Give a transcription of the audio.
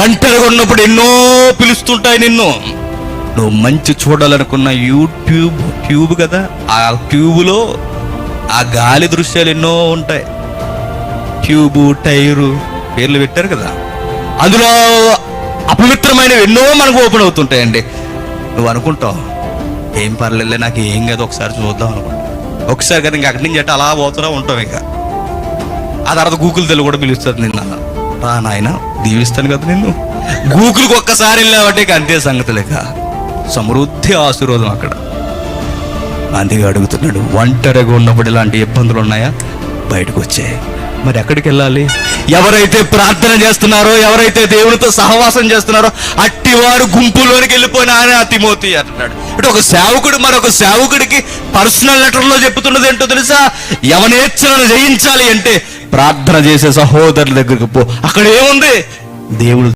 ఒంటరిగా ఉన్నప్పుడు ఎన్నో పిలుస్తుంటాయి నిన్ను. నువ్వు మంచి చూడాలనుకున్న ట్యూబ్ కదా, ఆ ట్యూబులో ఆ గాలి దృశ్యాలు ఎన్నో ఉంటాయి. ట్యూబు, టైరు పేర్లు పెట్టారు కదా, అందులో అపవిత్రమైనవి ఎన్నో మనకు ఓపెన్ అవుతుంటాయండి. నువ్వు అనుకుంటావు ఏం పర్లేదులే, నాకు ఏం కాదు, ఒకసారి చూద్దాం అనుకుంటా. ఒకసారి కదా ఇంకా అక్కడి నుంచి అట్లా అలా పోతూనే ఉంటాం. ఇంకా ఆ తర్వాత గూగుల్ తెలుగు కూడా పిలుస్తుంది నిన్న. రా నాయన దీవిస్తాను కదా నిన్ను. గూగుల్కి ఒక్కసారి వెళ్ళావంటే ఇక అంతే సంగతి. లేక సమృద్ధి ఆశీర్వాదం అక్కడ. అందుకే అడుగుతున్నాడు, ఒంటరిగా ఉన్నప్పుడు ఇలాంటి ఇబ్బందులు ఉన్నాయా, బయటకు వచ్చాయి. మరి ఎక్కడికి వెళ్ళాలి? ఎవరైతే ప్రార్థన చేస్తున్నారో, ఎవరైతే దేవునితో సహవాసం చేస్తున్నారో అట్టివారు గుంపులోనికి వెళ్ళిపోయిన ఆయన తిమోతి అంటున్నాడు. ఇటు ఒక సేవకుడు మరొక సేవకుడికి పర్సనల్ లెటర్లో చెప్తున్నది ఏంటో తెలుసా? యవనేచ్ఛలను జయించాలి అంటే ప్రార్థన చేసే సహోదరుల దగ్గరికి పో. అక్కడ ఏముంది? దేవుడు